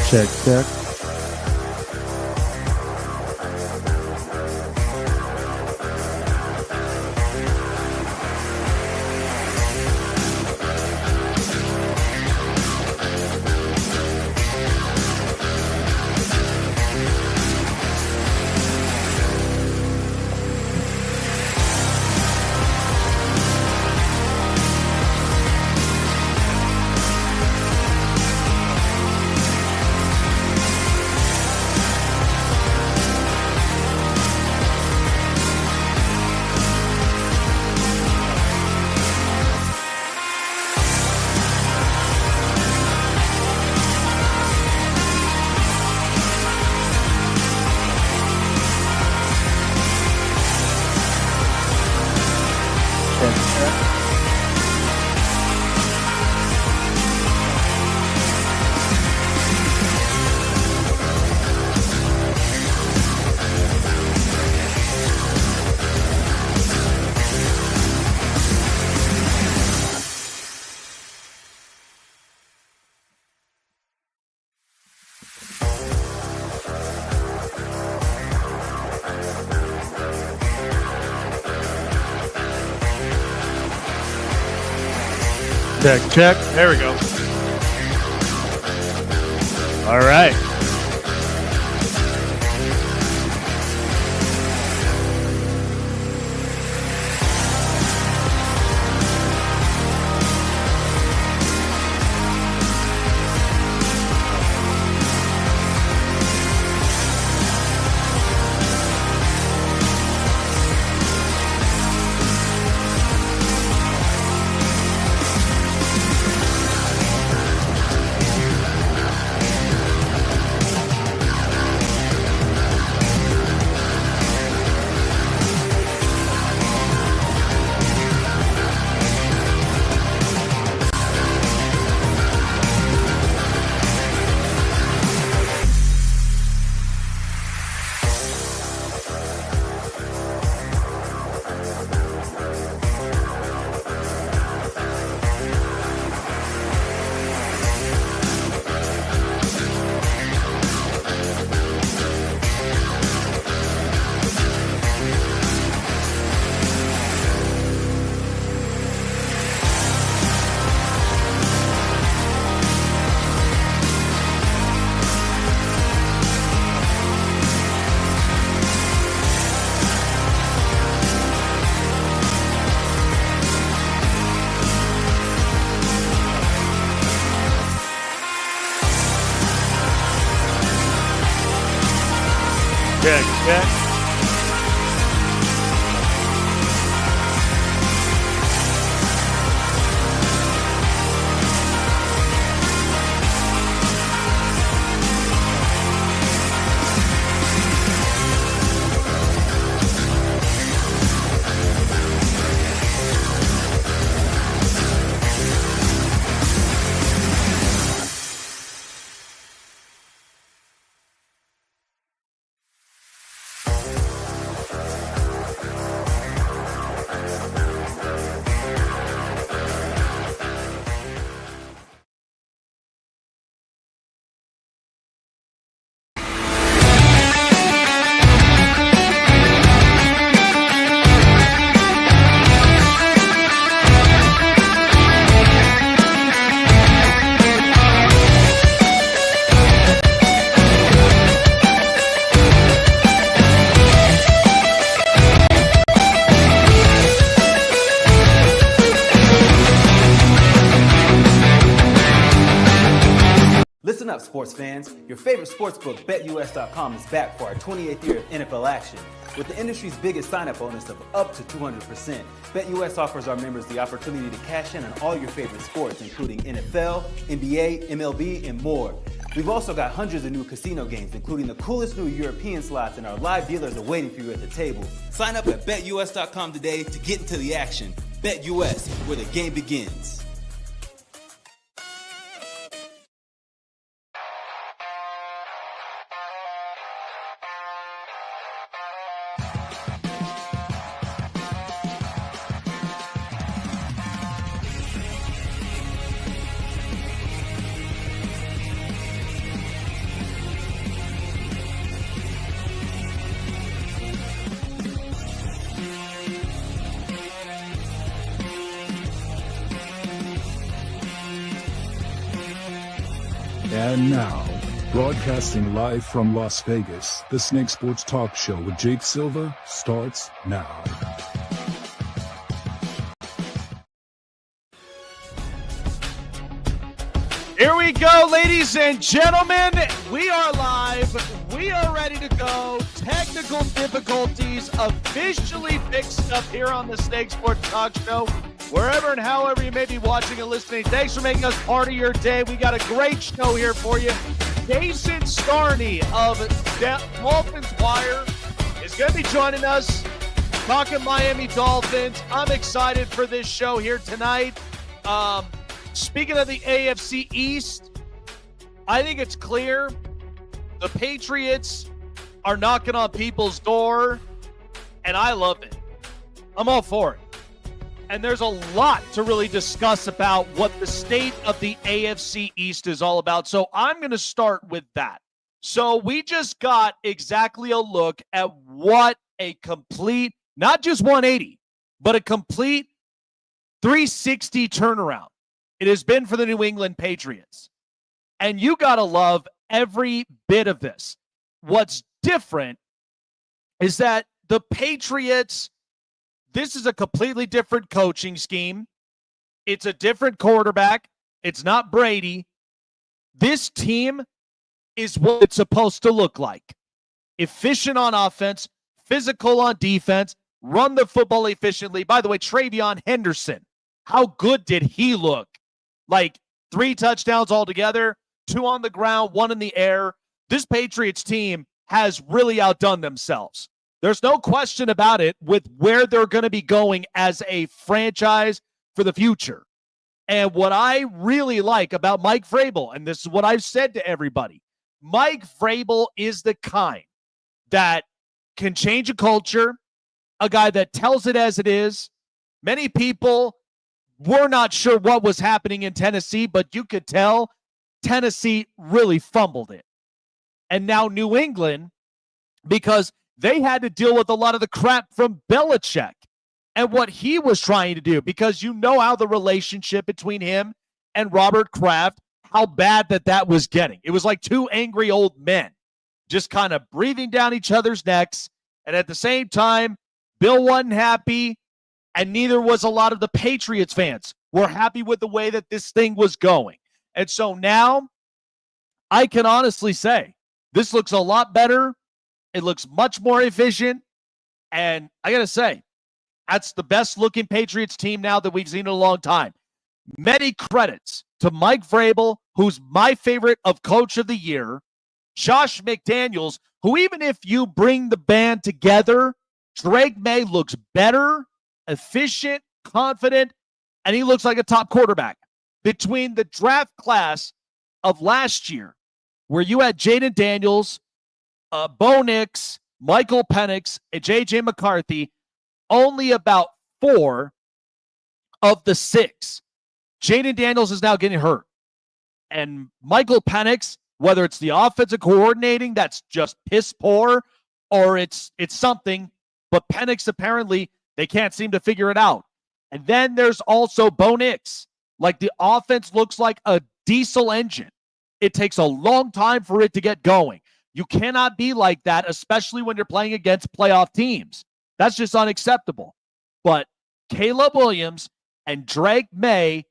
Check, check. Check, check. There we go. All right. Check, check. Listen up, sports fans. Your favorite sportsbook, BetUS.com, is back for our 28th year of NFL action. With the industry's biggest sign-up bonus of up to 200%, BetUS offers our members the opportunity to cash in on all your favorite sports, including NFL, NBA, MLB, and more. We've also got hundreds of new casino games, including the coolest new European slots, and our live dealers are waiting for you at the table. Sign up at BetUS.com today to get into the action. BetUS, where the game begins. And now, broadcasting live from Las Vegas, the Snake Sports Talk Show with Jake Silva starts now. Here we go, ladies and gentlemen. We are live. We are ready to go. Technical difficulties officially fixed up here on the Snake Sports Talk Show. Wherever and however you may be watching and listening, thanks for making us part of your day. We got a great show here for you. Jason Starney of Dolphins Wire is going to be joining us, talking Miami Dolphins. I'm excited for this show here tonight. Speaking of the AFC East, I think it's clear the Patriots are knocking on people's door, and I love it. I'm all for it. And there's a lot to really discuss about what the state of the AFC East is all about. So I'm going to start with that. So we just got exactly a look at what a complete, not just 180, but a complete 360 turnaround it has been for the New England Patriots. And you got to love every bit of this. What's different is that the Patriots, this is a completely different coaching scheme. It's a different quarterback. It's not Brady. This team is what it's supposed to look like. Efficient on offense, physical on defense, run the football efficiently. By the way, Travion Henderson, how good did he look? Like 3 touchdowns altogether, 2 on the ground, 1 in the air. This Patriots team has really outdone themselves. There's no question about it with where they're going to be going as a franchise for the future. And what I really like about Mike Vrabel, and this is what I've said to everybody, Mike Vrabel is the kind that can change a culture, a guy that tells it as it is. Many people were not sure what was happening in Tennessee, but you could tell Tennessee really fumbled it. And now New England, because they had to deal with a lot of the crap from Belichick and what he was trying to do, because you know how the relationship between him and Robert Kraft, how bad that was getting. It was like 2 angry old men just kind of breathing down each other's necks. And at the same time, Bill wasn't happy, and neither was a lot of the Patriots fans were happy with the way that this thing was going. And so now I can honestly say this looks a lot better. It looks much more efficient. And I got to say, that's the best looking Patriots team now that we've seen in a long time. Many credits to Mike Vrabel, who's my favorite of Coach of the Year. Josh McDaniels, who even if you bring the band together, Drake May looks better, efficient, confident, and he looks like a top quarterback. Between the draft class of last year, where you had Jaden Daniels, Bo Nix, Michael Penix, and J.J. McCarthy, only about 4 of the 6. Jaden Daniels is now getting hurt. And Michael Penix, whether it's the offensive coordinating that's just piss poor or it's something, but Penix apparently they can't seem to figure it out. And then there's also Bo Nix. Like the offense looks like a diesel engine. It takes a long time for it to get going. You cannot be like that, especially when you're playing against playoff teams. That's just unacceptable. But Caleb Williams and Drake May,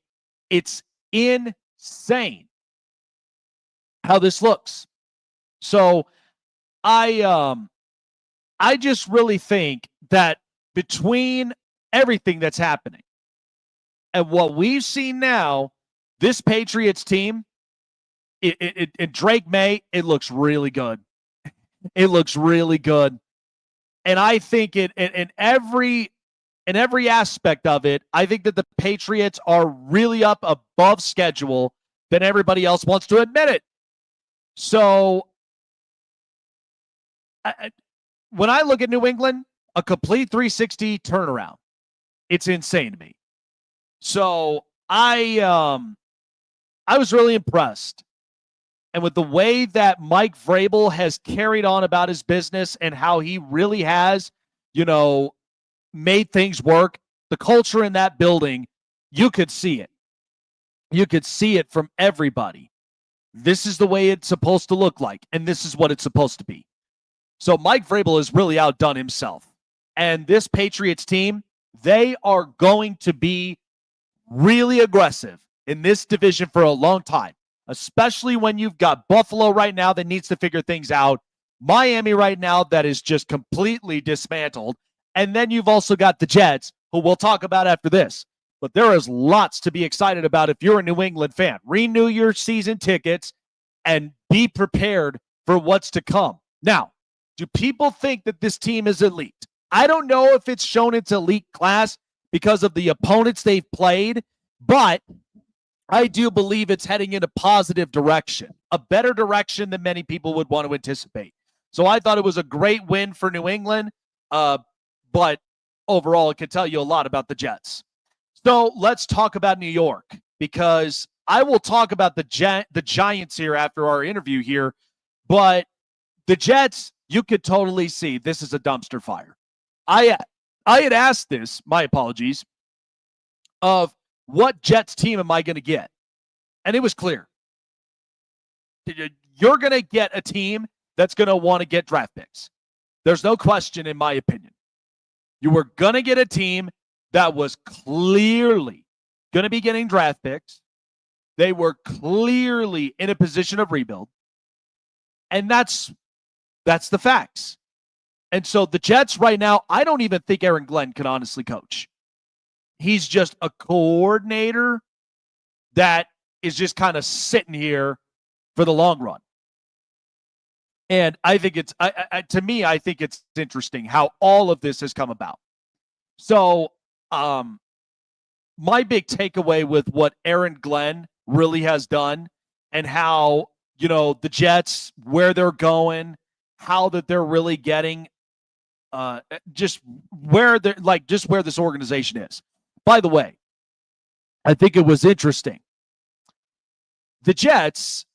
it's insane how this looks. So I just really think that between everything that's happening and what we've seen now, this Patriots team, it Drake May, it looks really good. It looks really good. And I think in every aspect of it, I think that the Patriots are really up above schedule than everybody else wants to admit it. So when I look at New England, a complete 360 turnaround, it's insane to me. So I was really impressed. And with the way that Mike Vrabel has carried on about his business and how he really has, made things work, the culture in that building, you could see it. You could see it from everybody. This is the way it's supposed to look like, and this is what it's supposed to be. So Mike Vrabel has really outdone himself. And this Patriots team, they are going to be really aggressive in this division for a long time, especially when you've got Buffalo right now that needs to figure things out, Miami right now that is just completely dismantled, and then you've also got the Jets, who we'll talk about after this. But there is lots to be excited about if you're a New England fan. Renew your season tickets and be prepared for what's to come. Now, do people think that this team is elite? I don't know if it's shown its elite class because of the opponents they've played, but I do believe it's heading in a positive direction, a better direction than many people would want to anticipate. So I thought it was a great win for New England, but overall, it can tell you a lot about the Jets. So let's talk about New York, because I will talk about the Giants here after our interview here, but the Jets, you could totally see this is a dumpster fire. I had asked this, my apologies, of what Jets team am I going to get? And it was clear. You're going to get a team that's going to want to get draft picks. There's no question, in my opinion. You were going to get a team that was clearly going to be getting draft picks. They were clearly in a position of rebuild. And that's the facts. And so the Jets right now, I don't even think Aaron Glenn can honestly coach. He's just a coordinator that is just kind of sitting here for the long run. And I think it's, to me, I think it's interesting how all of this has come about. So my big takeaway with what Aaron Glenn really has done and how, the Jets, where they're going, how that they're really getting just where this organization is. By the way, I think it was interesting. The Jets,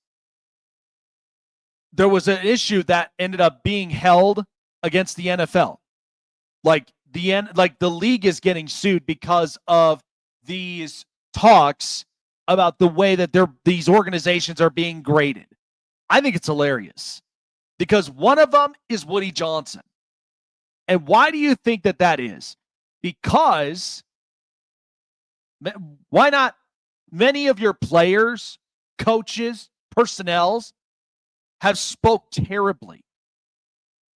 there was an issue that ended up being held against the NFL. The league is getting sued because of these talks about the way that these organizations are being graded. I think it's hilarious because one of them is Woody Johnson. And why do you think that is? Because why not? Many of your players, coaches, personnels have spoke terribly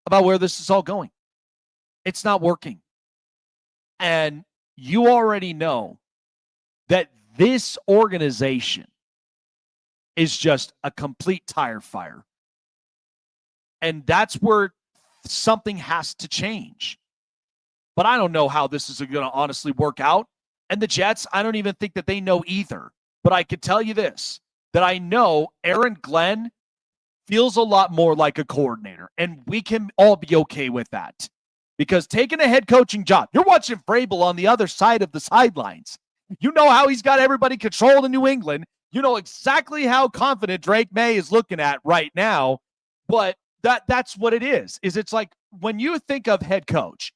about where this is all going. It's not working. And you already know that this organization is just a complete tire fire. And that's where something has to change. But I don't know how this is going to honestly work out. And the Jets, I don't even think that they know either. But I could tell you this, that I know Aaron Glenn feels a lot more like a coordinator. And we can all be okay with that. Because taking a head coaching job, you're watching Vrabel on the other side of the sidelines. You know how he's got everybody controlled in New England. You know exactly how confident Drake May is looking at right now. But that's what it is. It's like when you think of head coach,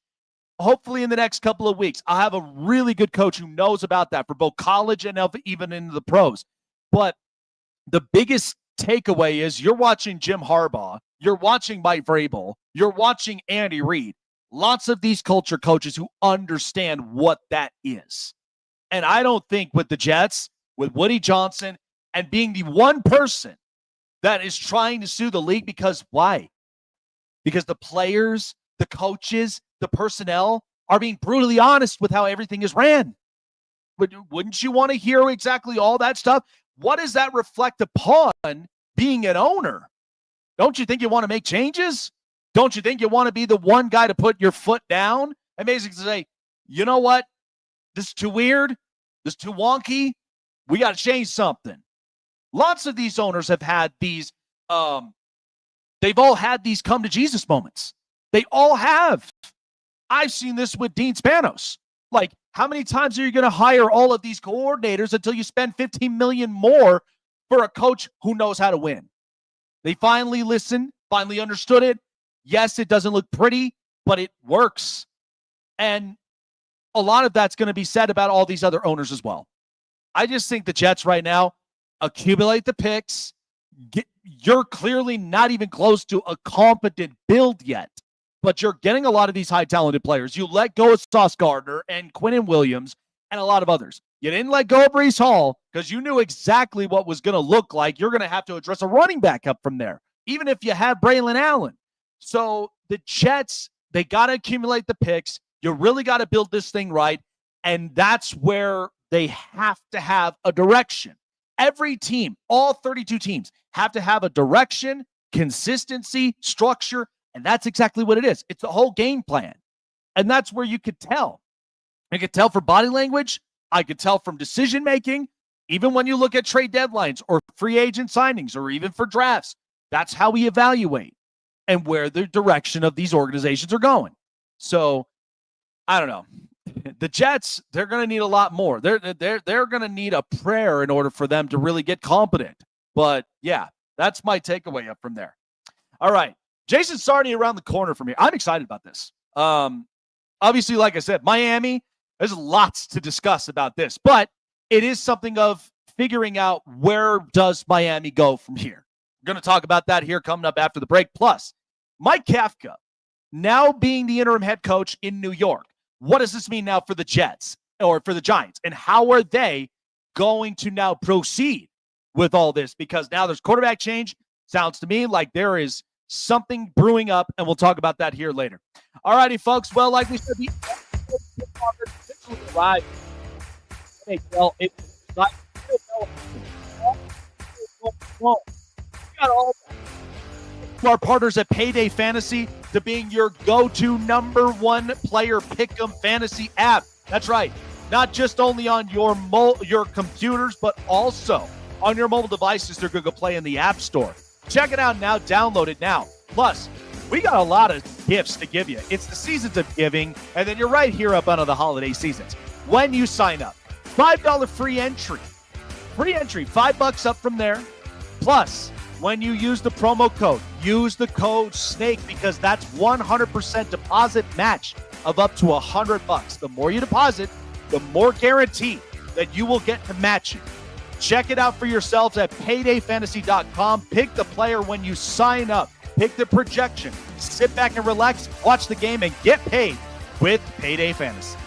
hopefully in the next couple of weeks, I'll have a really good coach who knows about that for both college and even into the pros. But the biggest takeaway is you're watching Jim Harbaugh, you're watching Mike Vrabel, you're watching Andy Reid. Lots of these culture coaches who understand what that is. And I don't think with the Jets, with Woody Johnson, and being the one person that is trying to sue the league, because why? Because the players, the coaches, the personnel are being brutally honest with how everything is ran. Wouldn't you want to hear exactly all that stuff? What does that reflect upon being an owner? Don't you think you want to make changes? Don't you think you want to be the one guy to put your foot down and basically say, you know what? This is too weird. This is too wonky. We got to change something. Lots of these owners have had these, they've all had these come to Jesus moments. They all have. I've seen this with Dean Spanos. Like, how many times are you going to hire all of these coordinators until you spend $15 million more for a coach who knows how to win? They finally listened, finally understood it. Yes, it doesn't look pretty, but it works. And a lot of that's going to be said about all these other owners as well. I just think the Jets right now accumulate the picks, you're clearly not even close to a competent build yet, but you're getting a lot of these high talented players. You let go of Sauce Gardner and Quinnen Williams and a lot of others. You didn't let go of Breece Hall because you knew exactly what was going to look like. You're going to have to address a running back up from there, even if you have Braylon Allen. So the Jets, they got to accumulate the picks. You really got to build this thing right. And that's where they have to have a direction. Every team, all 32 teams, have to have a direction, consistency, structure, and that's exactly what it is. It's the whole game plan. And that's where you could tell. I could tell from body language. I could tell from decision-making. Even when you look at trade deadlines or free agent signings or even for drafts, that's how we evaluate and where the direction of these organizations are going. So, I don't know. The Jets, they're going to need a lot more. They're going to need a prayer in order for them to really get competent. But, yeah, that's my takeaway up from there. All right. Jason Sarney around the corner from here. I'm excited about this. Obviously, like I said, Miami, there's lots to discuss about this. But it is something of figuring out where does Miami go from here. We're going to talk about that here coming up after the break. Plus, Mike Kafka, now being the interim head coach in New York. What does this mean now for the Jets or for the Giants? And how are they going to now proceed with all this? Because now there's quarterback change. Sounds to me like there is something brewing up, and we'll talk about that here later. All righty, folks. Well, like we said, the officially arrived. Well, it's not. We got all that. Our partners at Payday Fantasy to being your go-to number one player pick'em fantasy app. That's right. Not just only on your computers, but also on your mobile devices through Google Play in the App Store. Check it out now. Download it now. Plus, we got a lot of gifts to give you. It's the seasons of giving, and then you're right here up under the holiday seasons. When you sign up, $5 free entry. Free entry, $5 up from there. Plus, when you use the promo code, use the code SNAKE because that's 100% deposit match of up to $100. The more you deposit, the more guarantee that you will get to match it. Check it out for yourselves at paydayfantasy.com. Pick the player when you sign up. Pick the projection. Sit back and relax, watch the game, and get paid with Payday Fantasy.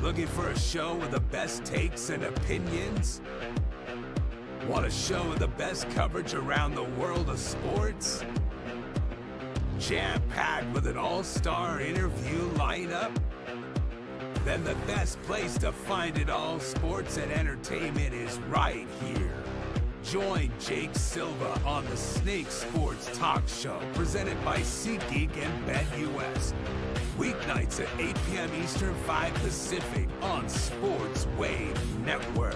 Looking for a show with the best takes and opinions? Want a show with the best coverage around the world of sports? Jam-packed with an all-star interview lineup? Then the best place to find it all, sports and entertainment, is right here. Join Jake Silva on the Snake Sports Talk Show, presented by SeatGeek and BetUS. Weeknights at 8 p.m. Eastern, 5 Pacific on Sports Wave Network.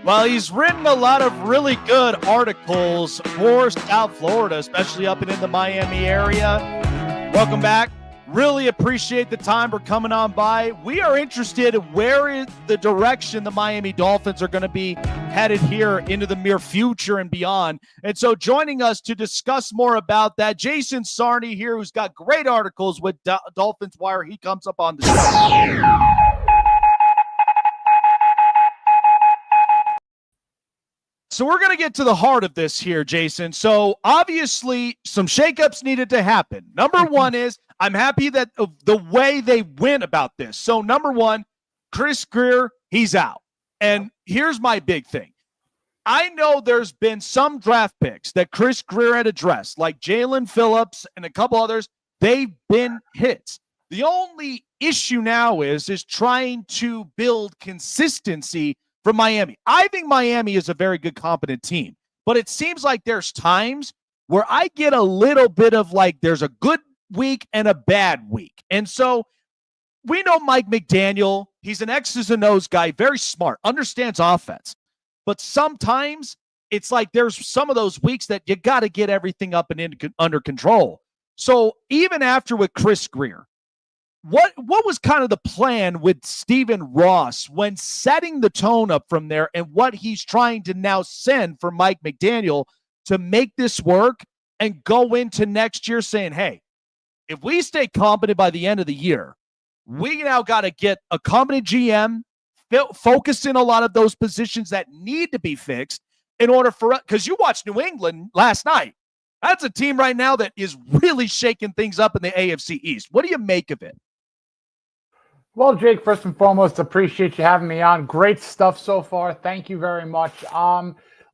Well, he's written a lot of really good articles for South Florida, especially up and in the Miami area. Welcome back. Really appreciate the time for coming on by. We are interested in where is the direction the Miami Dolphins are going to be headed here into the near future and beyond. And so joining us to discuss more about that, Jason Sarney here, who's got great articles with Dolphins Wire. He comes up on the show. So we're going to get to the heart of this here, Jason. So obviously some shakeups needed to happen. Number one is I'm happy that the way they went about this. So number one, Chris Grier, he's out. And here's my big thing. I know there's been some draft picks that Chris Grier had addressed, like Jalen Phillips and a couple others. They've been hits. The only issue now is trying to build consistency from Miami. I think Miami is a very good, competent team, but it seems like there's times where I get a little bit of like there's a good week and a bad week. And so we know Mike McDaniel, he's an X's and O's guy, very smart, understands offense. But sometimes it's like there's some of those weeks that you got to get everything up and under control. So even after with Chris Grier, what was kind of the plan with Stephen Ross when setting the tone up from there, and what he's trying to now send for Mike McDaniel to make this work and go into next year saying, hey, if we stay competent by the end of the year, we now got to get a competent GM, focus in a lot of those positions that need to be fixed in order for us, because you watched New England last night. That's a team right now that is really shaking things up in the AFC East. What do you make of it? Well, Jake, first and foremost, appreciate you having me on. Great stuff so far. Thank you very much.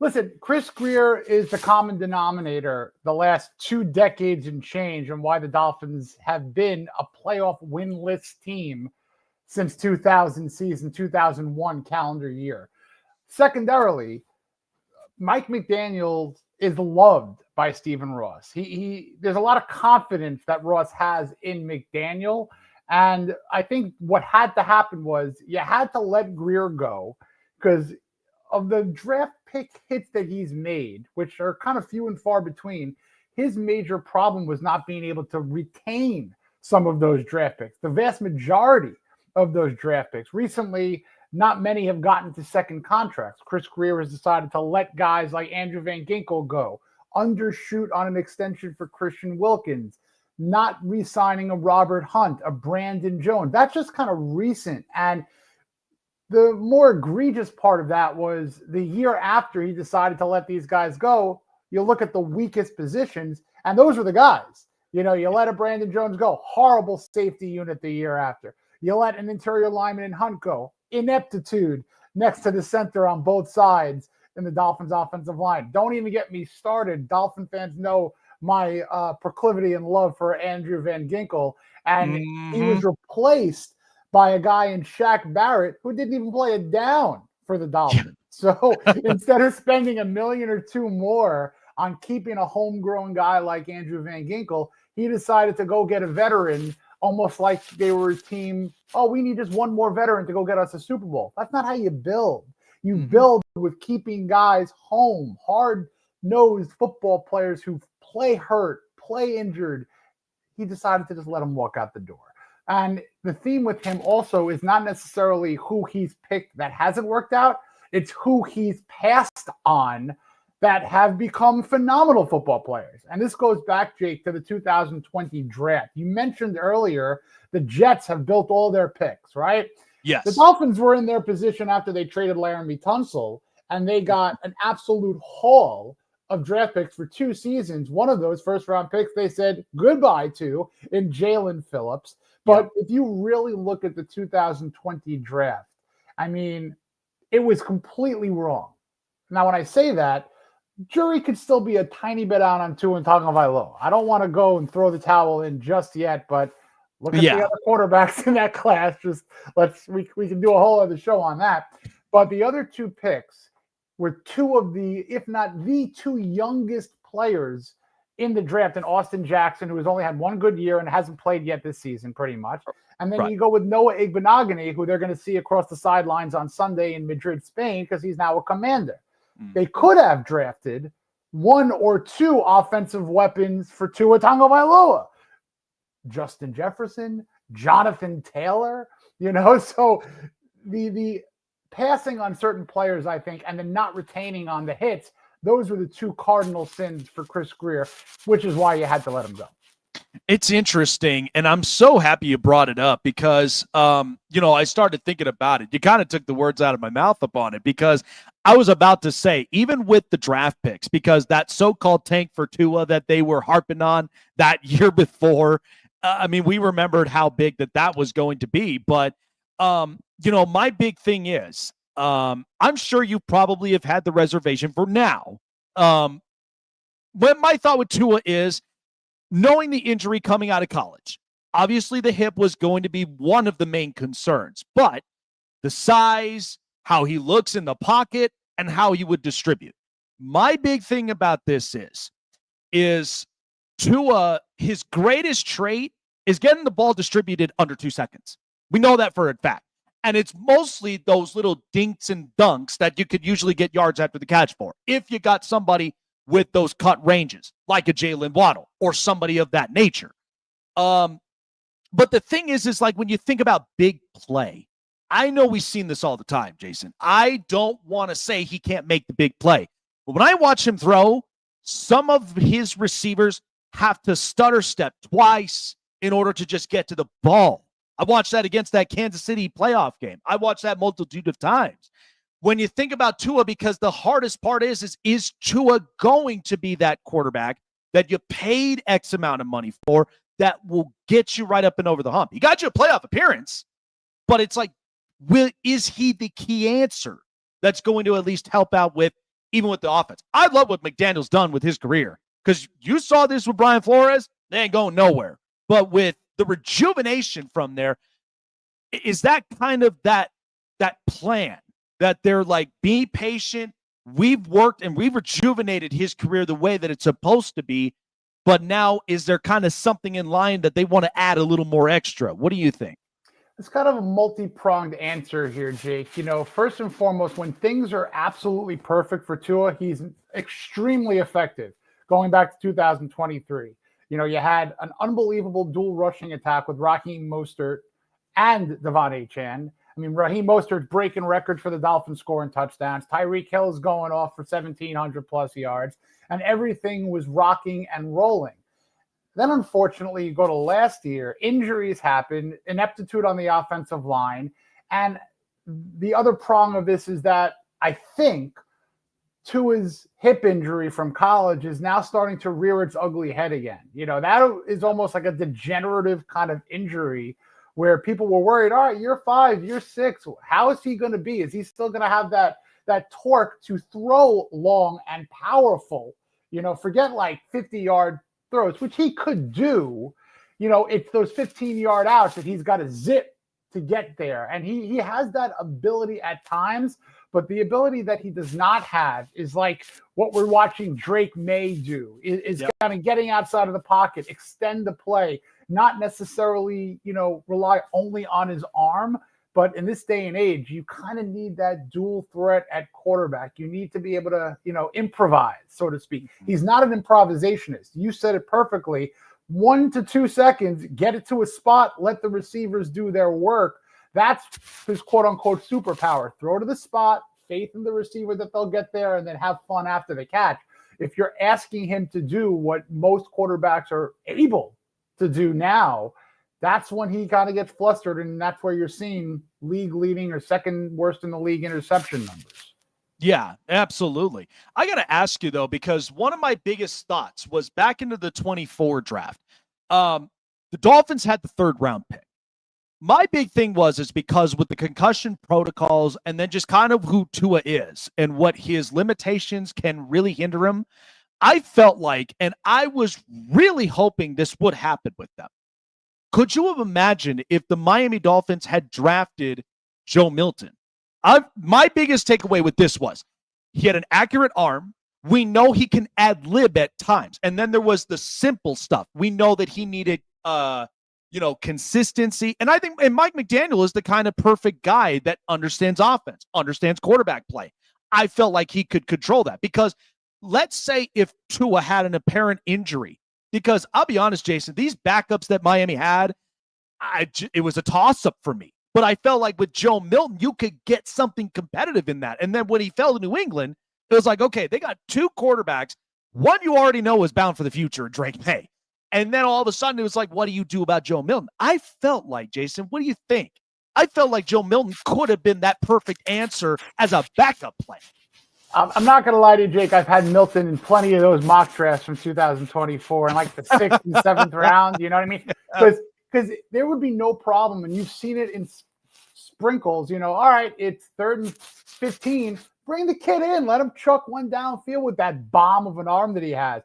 Listen, Chris Grier is the common denominator the last 2 decades and change, and why the Dolphins have been a playoff winless team since 2001 calendar year. Secondarily, Mike McDaniel is loved by Stephen Ross. There's a lot of confidence that Ross has in McDaniel. And I think what had to happen was you had to let Grier go, because of the draft pick hits that he's made, which are kind of few and far between. His major problem was not being able to retain some of those draft picks. The vast majority of those draft picks. Recently, not many have gotten to second contracts. Chris Grier has decided to let guys like Andrew Van Ginkel go, undershoot on an extension for Christian Wilkins, not re-signing a Robert Hunt, a Brandon Jones. That's just kind of recent. And the more egregious part of that was the year after he decided to let these guys go, you look at the weakest positions, and those were the guys. You let a Brandon Jones go, horrible safety unit the year after. You let an interior lineman in Hunt go, ineptitude next to the center on both sides in the Dolphins offensive line. Don't even get me started. Dolphin fans know my proclivity and love for Andrew Van Ginkel, and he was replaced by a guy in Shaq Barrett who didn't even play a down for the Dolphins. So instead of spending $1 million or $2 million more on keeping a homegrown guy like Andrew Van Ginkel, he decided to go get a veteran, almost like they were a team. Oh, we need just one more veteran to go get us a Super Bowl. That's not how you build. You build with keeping guys home, hard-nosed football players who play hurt, play injured. He decided to just let them walk out the door. And the theme with him also is not necessarily who he's picked that hasn't worked out. It's who he's passed on that have become phenomenal football players. And this goes back, Jake, to the 2020 draft. You mentioned earlier the Jets have built all their picks, right? Yes. The Dolphins were in their position after they traded Laramie Tunsil, and they got an absolute haul of draft picks for 2 seasons. One of those first-round picks they said goodbye to in Jalen Phillips. But if you really look at the 2020 draft, I mean, it was completely wrong. Now, when I say that, jury could still be a tiny bit out on Tua Tagovailoa. I don't want to go and throw the towel in just yet, but look at the other quarterbacks in that class. We can do a whole other show on that. But the other 2 picks were 2 of the, if not the 2 youngest players in the draft, and Austin Jackson, who has only had 1 good year and hasn't played yet this season, pretty much. And then you go with Noah Igbenogany, who they're going to see across the sidelines on Sunday in Madrid, Spain, because he's now a Commander. They could have drafted 1 or 2 offensive weapons for Tua Tagovailoa. Justin Jefferson, Jonathan Taylor, so the passing on certain players, I think, and then not retaining on the hits, those were the 2 cardinal sins for Chris Grier, which is why you had to let him go. It's interesting, and I'm so happy you brought it up because, I started thinking about it. You kind of took the words out of my mouth upon it, because I was about to say, even with the draft picks, because that so-called tank for Tua that they were harping on that year before, we remembered how big that was going to be. But, my big thing is, I'm sure you probably have had the reservation for now. When my thought with Tua is, knowing the injury coming out of college, obviously the hip was going to be one of the main concerns, but the size, how he looks in the pocket, and how he would distribute. My big thing about this is Tua, his greatest trait is getting the ball distributed under 2 seconds. We know that for a fact. And it's mostly those little dinks and dunks that you could usually get yards after the catch for. If you got somebody with those cut ranges, like a Jalen Waddle or somebody of that nature. But the thing is like when you think about big play, I know we've seen this all the time, Jason. I don't want to say he can't make the big play. But when I watch him throw, some of his receivers have to stutter step twice in order to just get to the ball. I watched that against that Kansas City playoff game. I watched that multitude of times. When you think about Tua, because the hardest part is Tua going to be that quarterback that you paid X amount of money for that will get you right up and over the hump? He got you a playoff appearance, but it's like, is he the key answer that's going to at least help out with, even with the offense? I love what McDaniel's done with his career, because you saw this with Brian Flores. They ain't going nowhere. But with the rejuvenation from there, is that kind of that plan that they're like, be patient. We've worked and we've rejuvenated his career the way that it's supposed to be. But now is there kind of something in line that they want to add a little more extra? What do you think? It's kind of a multi-pronged answer here, Jake. First and foremost, when things are absolutely perfect for Tua, he's extremely effective. Going back to 2023, you had an unbelievable dual rushing attack with Raheem Mostert and Devon Achane. I mean, Raheem Mostert's breaking records for the Dolphins scoring touchdowns. Tyreek Hill is going off for 1,700 plus yards, and everything was rocking and rolling. Then, unfortunately, you go to last year, injuries happen, ineptitude on the offensive line. And the other prong of this is that I think Tua's hip injury from college is now starting to rear its ugly head again. That is almost like a degenerative kind of injury where people were worried, all right, year 5, year 6, how is he going to be? Is he still going to have that torque to throw long and powerful? Forget like 50-yard throws, which he could do. It's those 15-yard outs that he's got to zip to get there. And he has that ability at times, but the ability that he does not have is like what we're watching Drake May do, is kind of getting outside of the pocket, extend the play, not necessarily, rely only on his arm. But in this day and age, you kind of need that dual threat at quarterback. You need to be able to, improvise, so to speak. He's not an improvisationist. You said it perfectly. 1 to 2 seconds, get it to a spot, let the receivers do their work. That's his quote-unquote superpower. Throw to the spot, faith in the receiver that they'll get there, and then have fun after the catch. If you're asking him to do what most quarterbacks are able to do now, that's when he kind of gets flustered, and that's where you're seeing league leading or second worst in the league interception numbers. Yeah, absolutely. I got to ask you, though, because one of my biggest thoughts was back into the 24 draft. The Dolphins had the 3rd round pick. My big thing is because with the concussion protocols and then just kind of who Tua is and what his limitations can really hinder him, I felt like, and I was really hoping this would happen with them. Could you have imagined if the Miami Dolphins had drafted Joe Milton? My biggest takeaway with this was he had an accurate arm. We know he can ad-lib at times. And then there was the simple stuff. We know that he needed, consistency. And I think Mike McDaniel is the kind of perfect guy that understands offense, understands quarterback play. I felt like he could control that because let's say if Tua had an apparent injury, because I'll be honest, Jason, these backups that Miami had, it was a toss-up for me. But I felt like with Joe Milton, you could get something competitive in that. And then when he fell to New England, it was like, okay, they got 2 quarterbacks. One you already know is bound for the future, Drake May. And then all of a sudden, it was like, what do you do about Joe Milton? I felt like, Jason, what do you think? I felt like Joe Milton could have been that perfect answer as a backup plan. I'm not going to lie to you, Jake. I've had Milton in plenty of those mock drafts from 2024 in like the 6th and 7th round. You know what I mean? Because there would be no problem, and you've seen it in sprinkles. All right, it's 3rd and 15. Bring the kid in. Let him chuck one downfield with that bomb of an arm that he has.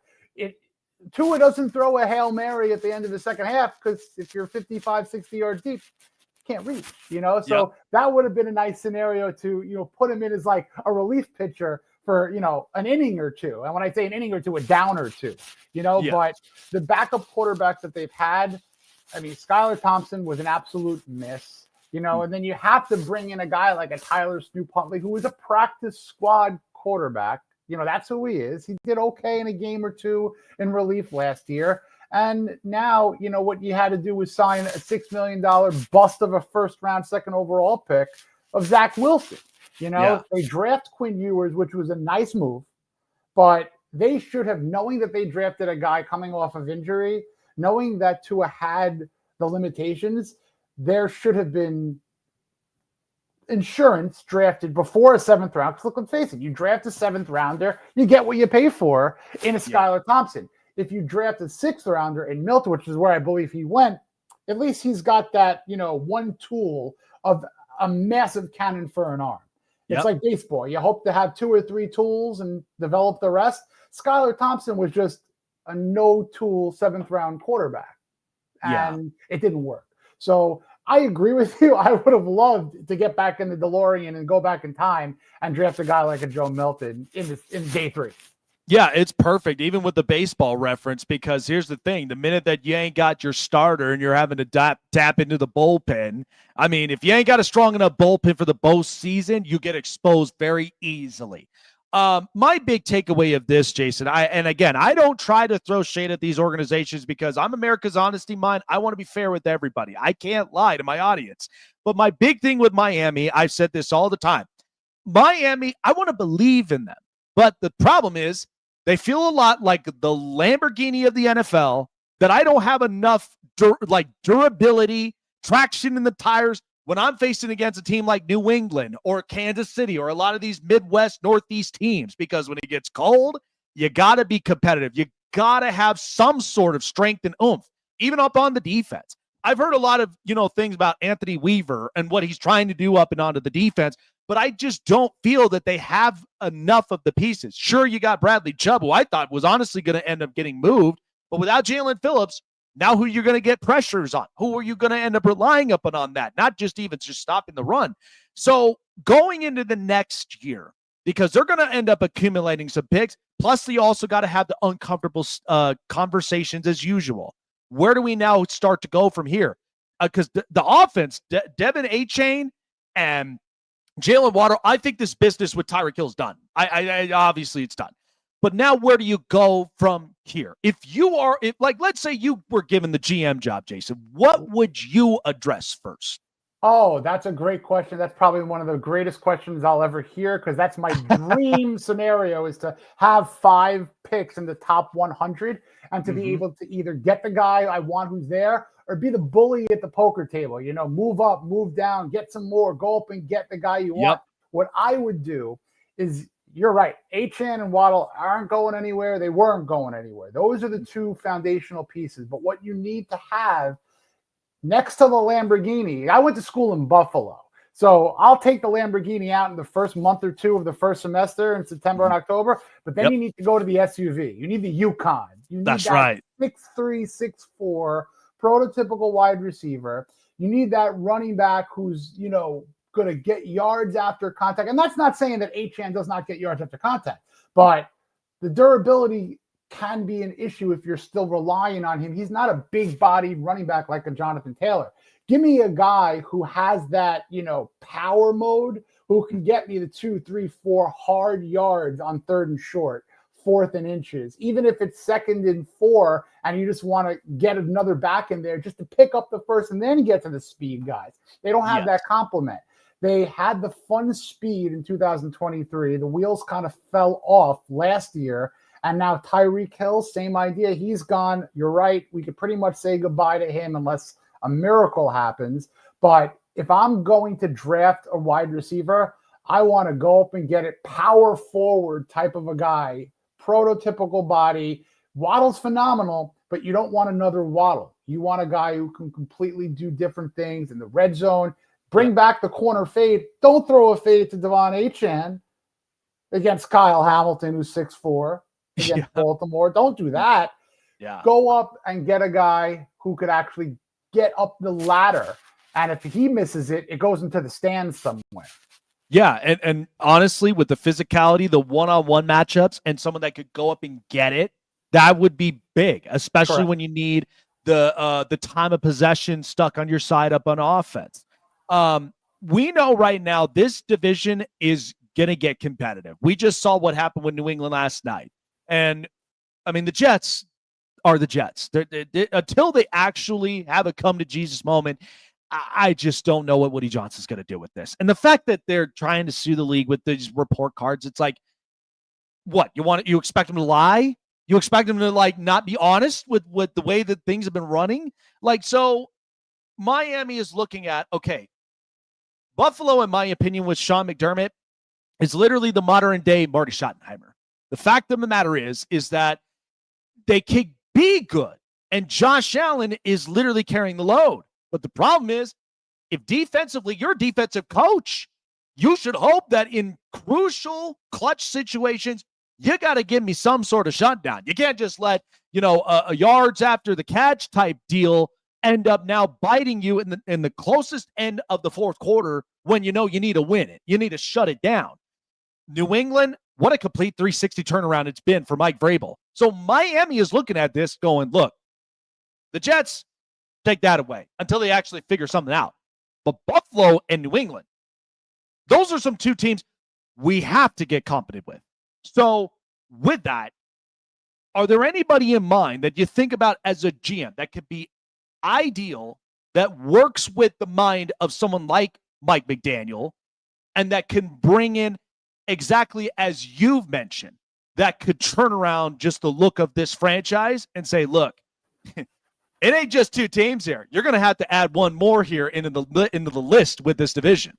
Tua doesn't throw a Hail Mary at the end of the second half because if you're 55, 60 yards deep, can't reach, So that would have been a nice scenario to, put him in as like a relief pitcher for, an inning or two. And when I say an inning or two, a down or two, but the backup quarterbacks that they've had, I mean, Skylar Thompson was an absolute miss. and then you have to bring in a guy like a Tyler Snoop Huntley, who is a practice squad quarterback. That's who he is. He did okay in a game or two in relief last year. And now, what you had to do was sign a $6 million bust of a first-round, second overall pick of Zach Wilson. They draft Quinn Ewers, which was a nice move, but they should have, knowing that they drafted a guy coming off of injury, knowing that Tua had the limitations, there should have been insurance drafted before a 7th round. Because let's face it, you draft a 7th rounder, you get what you pay for in a Skylar Thompson. If you draft a 6th rounder in Milton, which is where I believe he went, at least he's got that, one tool of a massive cannon for an arm. It's like baseball. You hope to have 2 or 3 tools and develop the rest. Skylar Thompson was just a no-tool 7th round quarterback, and it didn't work. So I agree with you. I would have loved to get back in the DeLorean and go back in time and draft a guy like a Joe Milton in day 3. Yeah, it's perfect, even with the baseball reference, because here's the thing. The minute that you ain't got your starter and you're having to tap into the bullpen, I mean, if you ain't got a strong enough bullpen for the postseason, you get exposed very easily. My big takeaway of this, Jason, I don't try to throw shade at these organizations because I'm America's honesty mind. I want to be fair with everybody. I can't lie to my audience. But my big thing with Miami, I've said this all the time. Miami, I want to believe in them. But the problem is, they feel a lot like the Lamborghini of the NFL, that I don't have enough durability, traction in the tires when I'm facing against a team like New England or Kansas City or a lot of these Midwest, Northeast teams, because when it gets cold, you got to be competitive. You got to have some sort of strength and oomph, even up on the defense. I've heard a lot of, things about Anthony Weaver and what he's trying to do up and onto the defense, but I just don't feel that they have enough of the pieces. Sure, you got Bradley Chubb, who I thought was honestly going to end up getting moved, but without Jalen Phillips, now who you're going to get pressures on? Who are you going to end up relying upon on that? Not just even just stopping the run. So going into the next year, because they're going to end up accumulating some picks, plus they also got to have the uncomfortable conversations as usual. Where do we now start to go from here? Because the offense, Devin Achane and Jalen Waddle, I think this business with Tyreek Hill's done. I obviously it's done. But now where do you go from here? If let's say you were given the GM job, Jason, what would you address first? Oh, that's a great question. That's probably one of the greatest questions I'll ever hear, because that's my dream scenario, is to have 5 picks in the top 100 and to be able to either get the guy I want who's there or be the bully at the poker table. Move up, move down, get some more, go up and get the guy you want. What I would do is, you're right, Achane and Waddle aren't going anywhere. They weren't going anywhere. Those are the 2 foundational pieces. But what you need to have next to the Lamborghini, I went to school in Buffalo, so I'll take the Lamborghini out in the first month or 2 of the first semester in September and October, but then you need to go to the SUV. You need the Yukon. You need That's that right. 6'3", 6'4", prototypical wide receiver. You need that running back who's, going to get yards after contact. And that's not saying that Achane does not get yards after contact, but the durability can be an issue if you're still relying on him. He's not a big body running back like a Jonathan Taylor. Give me a guy who has that, power mode, who can get me the 2, 3, 4 hard yards on 3rd and short, 4th and inches, even if it's 2nd and 4, and you just want to get another back in there just to pick up the first and then get to the speed guys. They don't have that complement. They had the fun speed in 2023. The wheels kind of fell off last year. And now Tyreek Hill, same idea. He's gone. You're right. We could pretty much say goodbye to him unless a miracle happens. But if I'm going to draft a wide receiver, I want to go up and get it power forward type of a guy, prototypical body. Waddle's phenomenal, but you don't want another Waddle. You want a guy who can completely do different things in the red zone. Bring back the corner fade. Don't throw a fade to Devon Achane against Kyle Hamilton, who's 6'4", against Baltimore. Don't do that. Go up and get a guy who could actually get up the ladder. And if he misses it, it goes into the stands somewhere. Yeah, and honestly, with the physicality, the one-on-one matchups, and someone that could go up and get it, that would be big, especially when you need the time of possession stuck on your side up on offense. We know right now this division is going to get competitive. We just saw what happened with New England last night. And, I mean, the Jets are the Jets. Until they actually have a come-to-Jesus moment, I just don't know what Woody Johnson's going to do with this. And the fact that they're trying to sue the league with these report cards, it's like, what? You expect them to lie? You expect them to, like, not be honest with the way that things have been running? Like, so Miami is looking at, okay, Buffalo, in my opinion, with Sean McDermott, is literally the modern-day Marty Schottenheimer. The fact of the matter is that they can be good, and Josh Allen is literally carrying the load. But the problem is, if defensively you're a defensive coach, you should hope that in crucial clutch situations, you got to give me some sort of shutdown. You can't just let, a yards after the catch type deal end up now biting you in the closest end of the fourth quarter when you need to win it. You need to shut it down. New England, what a complete 360 turnaround it's been for Mike Vrabel. So Miami is looking at this going, look, the Jets, take that away until they actually figure something out. But Buffalo and New England, those are some two teams we have to get competent with. So with that, are there anybody in mind that you think about as a GM that could be ideal, that works with the mind of someone like Mike McDaniel, and that can bring in exactly as you've mentioned, that could turn around just the look of this franchise and say, look, it ain't just two teams here. You're going to have to add one more here into the list with this division.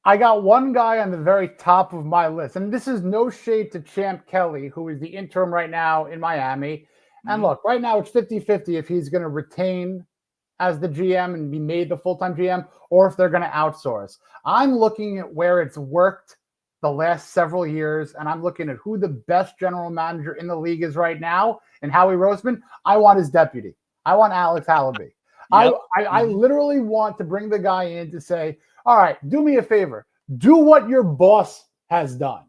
I got one guy on the very top of my list, and this is no shade to Champ Kelly, who is the interim right now in Miami. And look, right now it's 50-50 if he's going to retain as the GM and be made the full-time GM, or if they're going to outsource. I'm looking at where it's worked the last several years, and I'm looking at who the best general manager in the league is right now, and Howie Roseman. I want his deputy. I want Alex Halaby. Yep. I literally want to bring the guy in to say, all right, do me a favor. Do what your boss has done.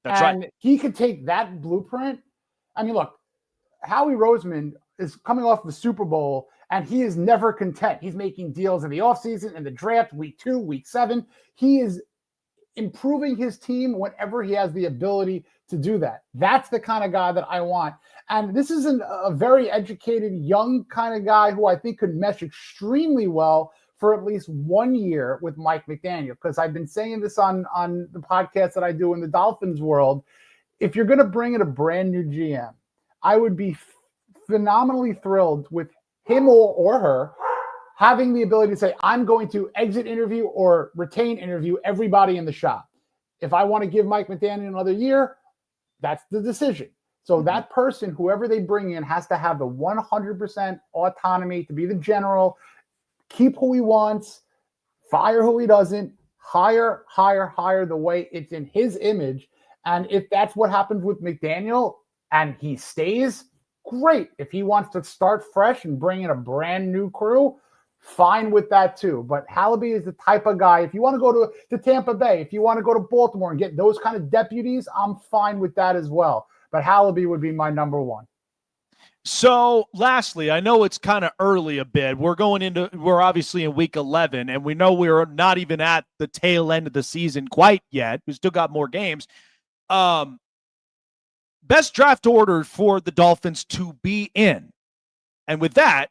That's and right. He could take that blueprint. I mean, look, Howie Roseman is coming off the Super Bowl, and he is never content. He's making deals in the offseason, in the draft, week 2, week 7. He is improving his team whenever he has the ability to do that. That's the kind of guy that I want. And this is a very educated, young kind of guy who I think could mesh extremely well for at least 1 year with Mike McDaniel. Because I've been saying this on the podcast that I do in the Dolphins world. If you're going to bring in a brand new GM, I would be phenomenally thrilled with him or her having the ability to say, I'm going to exit interview or retain interview everybody in the shop. If I want to give Mike McDaniel another year, that's the decision. So that person, whoever they bring in, has to have the 100% autonomy to be the general, keep who he wants, fire who he doesn't, hire the way it's in his image. And if that's what happens with McDaniel and he stays, great. If he wants to start fresh and bring in a brand new crew, fine with that too. But Halaby is the type of guy, if you want to go to Tampa Bay, if you want to go to Baltimore and get those kind of deputies, I'm fine with that as well. But Halaby would be my number one. So lastly, I know it's kind of early a bit. We're obviously in week 11, and we know we're not even at the tail end of the season quite yet. We still got more games. Best draft order for the Dolphins to be in. And with that,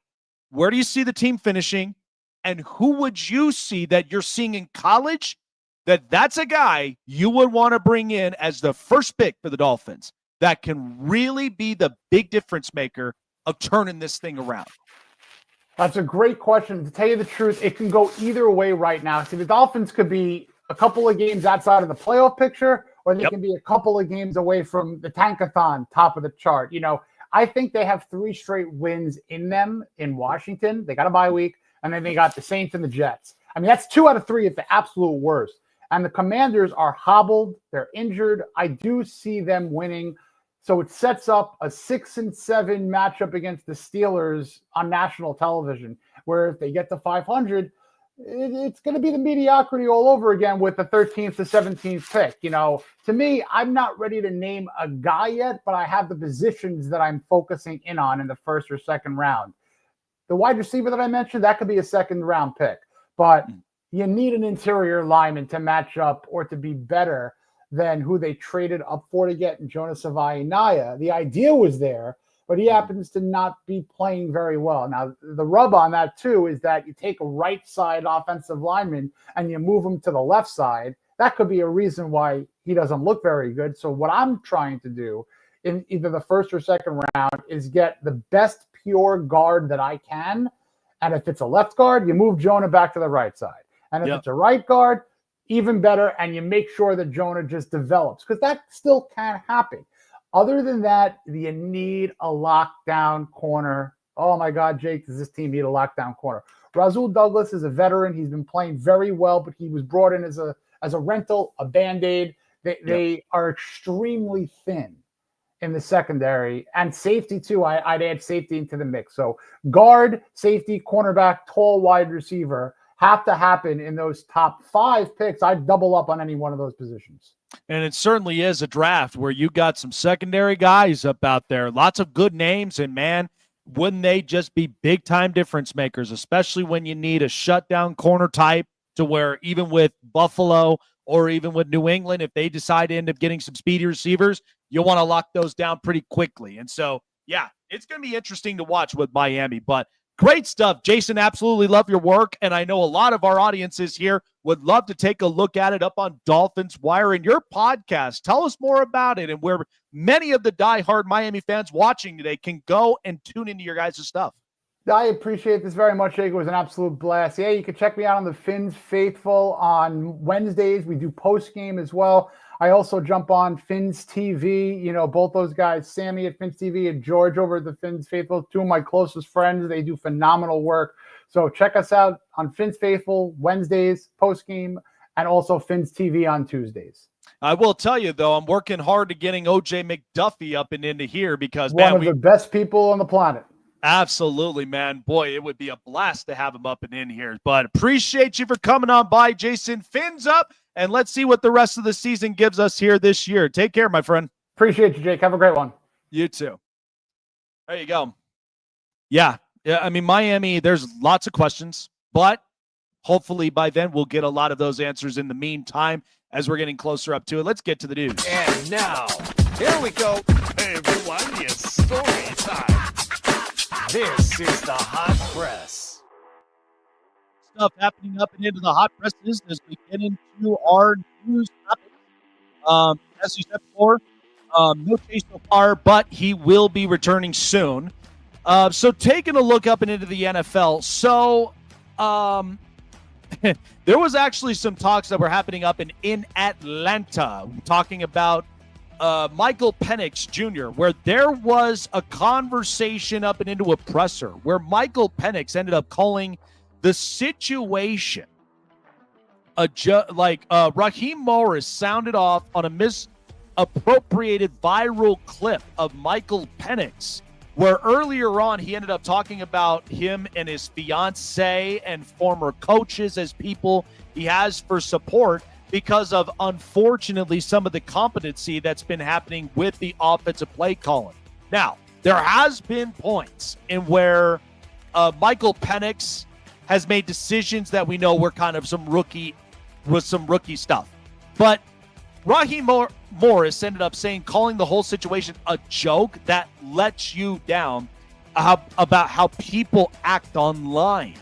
where do you see the team finishing? And who would you see that you're seeing in college that's a guy you would want to bring in as the first pick for the Dolphins that can really be the big difference maker of turning this thing around? That's a great question. To tell you the truth, it can go either way right now. See, the Dolphins could be a couple of games outside of the playoff picture, or they can be a couple of games away from the tankathon, top of the chart. I think they have 3 straight wins in them in Washington. They got a bye week, and then they got the Saints and the Jets. I mean, that's 2 out of 3 at the absolute worst. And the Commanders are hobbled. They're injured. I do see them winning. So it sets up a 6-7 matchup against the Steelers on national television, where if they get to 500, it's going to be the mediocrity all over again with the 13th to 17th pick. To me, I'm not ready to name a guy yet, but I have the positions that I'm focusing in on in the first or second round. The wide receiver that I mentioned, that could be a second round pick. But you need an interior lineman to match up or to be better than who they traded up for to get Jonas Savaiinaia. The idea was there, but he happens to not be playing very well. Now, the rub on that, too, is that you take a right side offensive lineman and you move him to the left side. That could be a reason why he doesn't look very good. So what I'm trying to do in either the first or second round is get the best pure guard that I can. And if it's a left guard, you move Jonah back to the right side. And if it's a right guard, even better, and you make sure that Jonah just develops, because that still can happen. Other than that, you need a lockdown corner. Oh, my God, Jake, does this team need a lockdown corner? Rasul Douglas is a veteran. He's been playing very well, but he was brought in as a rental, a Band-Aid. They are extremely thin in the secondary. And safety, too. I'd add safety into the mix. So guard, safety, cornerback, tall wide receiver have to happen in those top 5 picks. I'd double up on any one of those positions. And it certainly is a draft where you got some secondary guys up out there, lots of good names, and man, wouldn't they just be big-time difference makers, especially when you need a shutdown corner type to where even with Buffalo or even with New England, if they decide to end up getting some speedy receivers, you'll want to lock those down pretty quickly. And so, yeah, it's going to be interesting to watch with Miami, but great stuff. Jason, absolutely love your work, and I know a lot of our audiences here would love to take a look at it up on Dolphins Wire and your podcast. Tell us more about it and where many of the diehard Miami fans watching today can go and tune into your guys' stuff. I appreciate this very much, Jake. It was an absolute blast. Yeah, you can check me out on the Fins Faithful on Wednesdays. We do post-game as well. I also jump on Fins TV. You know, both those guys, Sammy at Fins TV and George over at the Fins Faithful, 2 of my closest friends. They do phenomenal work. So check us out on Fins Faithful Wednesdays, post-game, and also Fins TV on Tuesdays. I will tell you, though, I'm working hard to getting O.J. McDuffie up and into here because, one of the best people on the planet. Absolutely, man. Boy, it would be a blast to have him up and in here. But appreciate you for coming on by, Jason. Fins up, and let's see what the rest of the season gives us here this year. Take care, my friend. Appreciate you, Jake. Have a great one. You too. There you go. Yeah, I mean, Miami, there's lots of questions, but hopefully by then we'll get a lot of those answers in the meantime as we're getting closer up to it. Let's get to the news. And now, here we go. Hey, everyone, it's story time. This is the Hot Press. Stuff happening up and into the hot presses as we get into our news topics. As you said before, no chase so far, but he will be returning soon. So taking a look up and into the NFL. So there was actually some talks that were happening up in Atlanta, talking about Michael Penix Jr., where there was a conversation up and into a presser where Michael Penix ended up calling the situation Raheem Morris sounded off on a misappropriated viral clip of Michael Penix, where earlier on he ended up talking about him and his fiance and former coaches as people he has for support because of, unfortunately, some of the competency that's been happening with the offensive play calling. Now, there has been points in where Michael Penix has made decisions that we know were kind of some rookie stuff. But Raheem Morris ended up calling the whole situation a joke that lets you down about how people act online.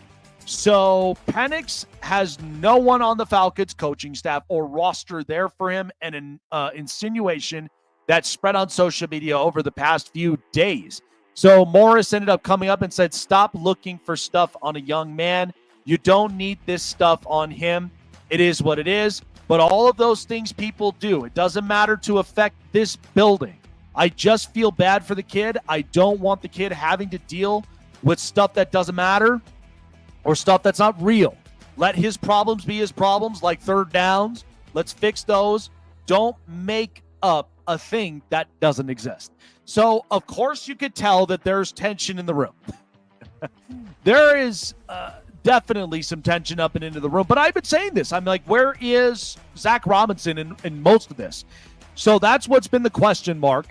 So Penix has no one on the Falcons coaching staff or roster there for him, and an insinuation that spread on social media over the past few days. So Morris ended up coming up and said, stop looking for stuff on a young man. You don't need this stuff on him. It is what it is. But all of those things people do, it doesn't matter to affect this building. I just feel bad for the kid. I don't want the kid having to deal with stuff that doesn't matter or stuff that's not real. Let his problems be his problems, like third downs. Let's fix those. Don't make up a thing that doesn't exist. So, of course, you could tell that there's tension in the room. There is definitely some tension up and into the room. But I've been saying this. I'm like, where is Zach Robinson in most of this? So that's what's been the question mark.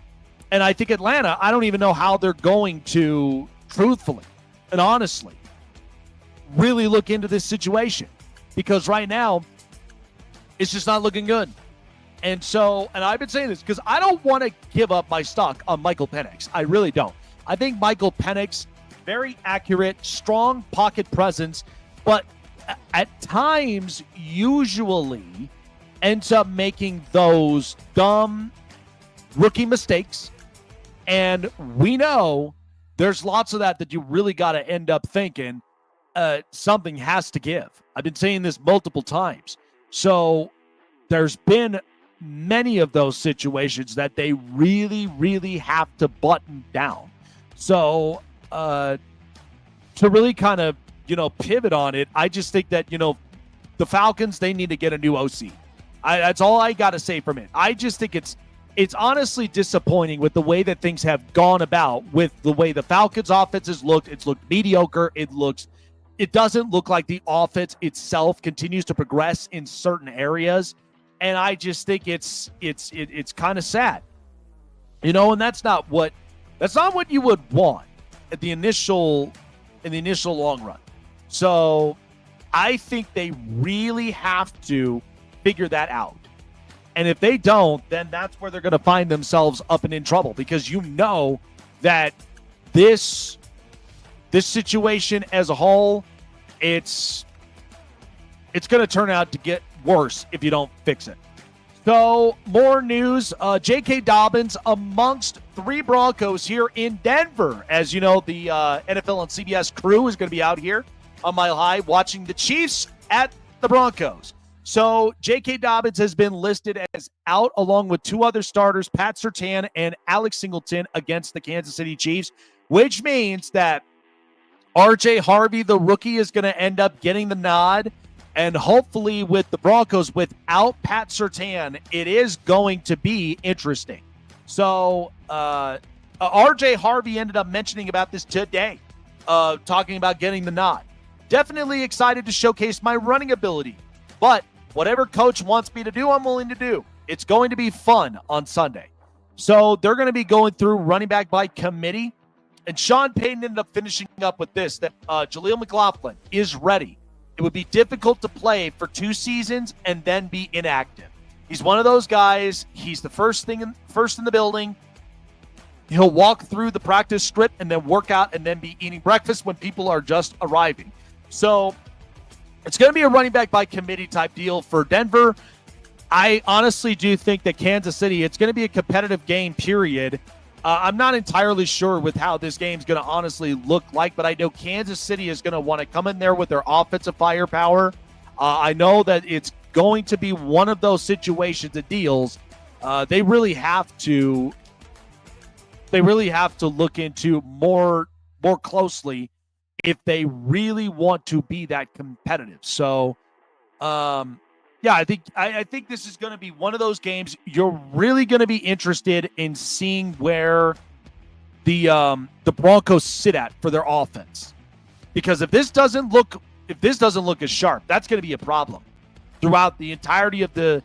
And I think Atlanta, I don't even know how they're going to, truthfully and honestly, really look into this situation. because right now it's just not looking good. And so, and I've been saying this because I don't want to give up my stock on Michael Penix. I really don't. I think Michael Penix, very accurate, strong pocket presence, but at times usually ends up making those dumb rookie mistakes. And we know there's lots of that you really got to end up thinking something has to give. I've been saying this multiple times. So there's been many of those situations that they really, really have to button down. So to really kind of, pivot on it, I just think that, the Falcons, they need to get a new OC. That's all I got to say from it. I just think it's honestly disappointing with the way that things have gone about, with the way the Falcons offense has looked. It's looked mediocre. It doesn't look like the offense itself continues to progress in certain areas. And I just think it's kind of sad, and that's not what you would want in the initial long run. So I think they really have to figure that out. And if they don't, then that's where they're going to find themselves up and in trouble, because that this situation as a whole, it's going to turn out to get worse if you don't fix it. So more news. J.K. Dobbins amongst 3 Broncos here in Denver. As you know, the NFL and CBS crew is going to be out here on Mile High watching the Chiefs at the Broncos. So J.K. Dobbins has been listed as out along with 2 other starters, Pat Surtain and Alex Singleton, against the Kansas City Chiefs, which means that R.J. Harvey, the rookie, is going to end up getting the nod. And hopefully with the Broncos, without Pat Surtain, it is going to be interesting. So R.J. Harvey ended up mentioning about this today, talking about getting the nod. Definitely excited to showcase my running ability. But whatever coach wants me to do, I'm willing to do. It's going to be fun on Sunday. So they're going to be going through running back by committee. And Sean Payton ended up finishing up with this, that Jaleel McLaughlin is ready. It would be difficult to play for 2 seasons and then be inactive. He's one of those guys. He's the first in the building. He'll walk through the practice script and then work out and then be eating breakfast when people are just arriving. So it's going to be a running back by committee type deal for Denver. I honestly do think that Kansas City, it's going to be a competitive game, period. I'm not entirely sure with how this game's going to honestly look like, but I know Kansas City is going to want to come in there with their offensive firepower. I know that it's going to be one of those situations of deals. They really have to look into more closely if they really want to be that competitive. So, I think this is going to be one of those games you're really going to be interested in seeing where the Broncos sit at for their offense. Because if this doesn't look as sharp, that's going to be a problem throughout the entirety of the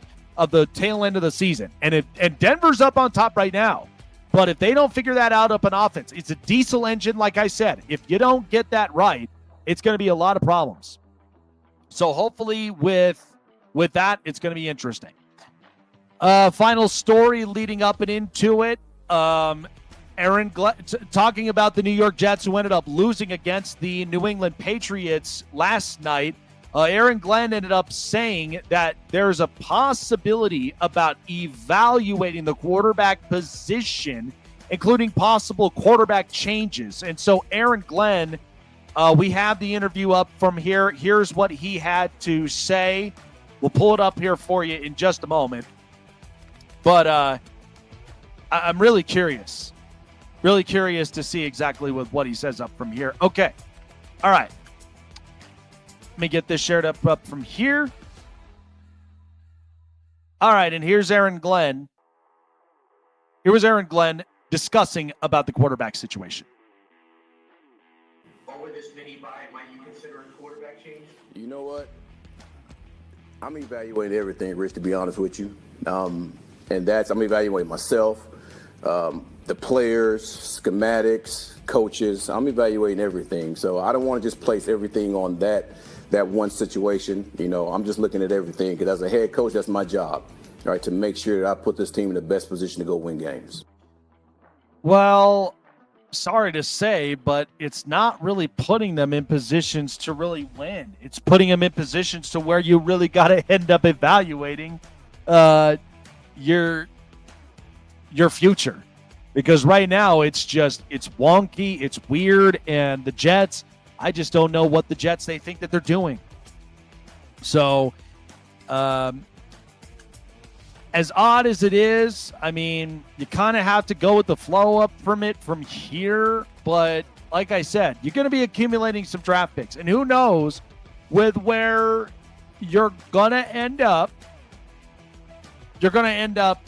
tail end of the season. And Denver's up on top right now. But if they don't figure that out up on offense, it's a diesel engine, like I said. If you don't get that right, it's going to be a lot of problems. So hopefully with that, it's going to be interesting. Final story leading up and into it. Aaron Glenn, talking about the New York Jets, who ended up losing against the New England Patriots last night. Aaron Glenn ended up saying that there's a possibility about evaluating the quarterback position, including possible quarterback changes. And so Aaron Glenn, we have the interview up from here. Here's what he had to say. We'll pull it up here for you in just a moment. But I'm really curious to see exactly what he says up from here. Okay. All right. Let me get this shared up from here. All right, and here's Aaron Glenn. Here was Aaron Glenn discussing about the quarterback situation. Over this mini bye, might you consider a quarterback change? You know what? I'm evaluating everything, Rich, to be honest with you. I'm evaluating myself, the players, schematics, coaches. I'm evaluating everything. So I don't want to just place everything on that that one situation. I'm just looking at everything because as a head coach, that's my job, all right, to make sure that I put this team in the best position to go win games. Well, sorry to say, but it's not really putting them in positions to really win. It's putting them in positions to where you really got to end up evaluating your future. Because right now it's wonky, it's weird, and the Jets, I just don't know what the Jets they think that they're doing. So, as odd as it is, I mean, you kind of have to go with the flow up from it from here. But like I said, you're going to be accumulating some draft picks. And who knows with where you're going to end up. You're going to end up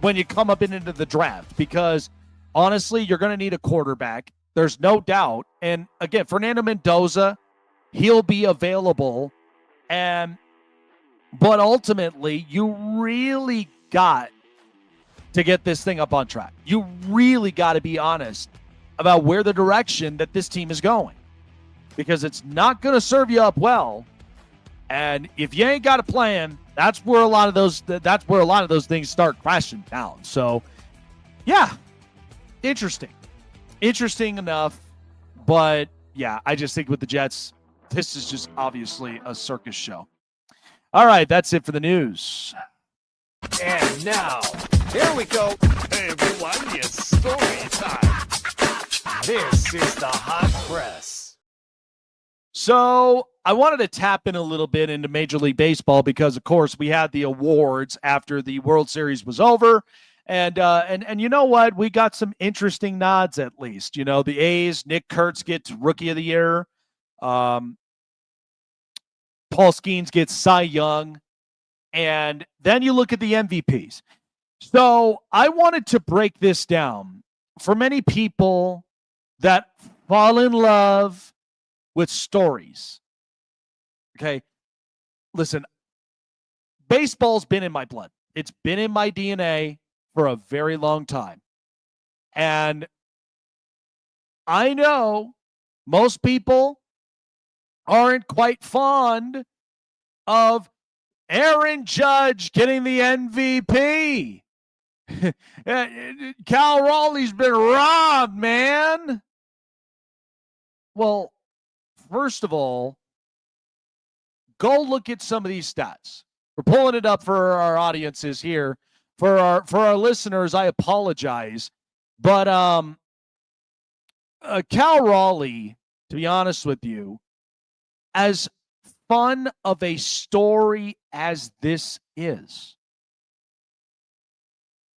when you come up into the draft. Because, honestly, you're going to need a quarterback. There's no doubt. And, again, Fernando Mendoza, he'll be available. But ultimately, you really got to get this thing up on track. You really got to be honest about where the direction that this team is going, because it's not going to serve you up well. And if you ain't got a plan, that's where a lot of those things start crashing down. So, yeah, interesting enough. But yeah, I just think with the Jets, this is just obviously a circus show. All right, that's it for the news. And now, here we go. Hey everyone, it's story time. This is the hot press. So I wanted to tap in a little bit into Major League Baseball because, of course, we had the awards after the World Series was over. And you know what? We got some interesting nods at least. The A's, Nick Kurtz gets Rookie of the Year. Paul Skeens gets Cy Young, and then you look at the MVPs. So I wanted to break this down for many people that fall in love with stories. Okay, listen, baseball's been in my blood. It's been in my DNA for a very long time. And I know most people aren't quite fond of Aaron Judge getting the MVP. Cal Raleigh's been robbed, man. Well, first of all, go look at some of these stats. We're pulling it up for our audiences here. For our listeners, I apologize. But Cal Raleigh, to be honest with you, as fun of a story as this is,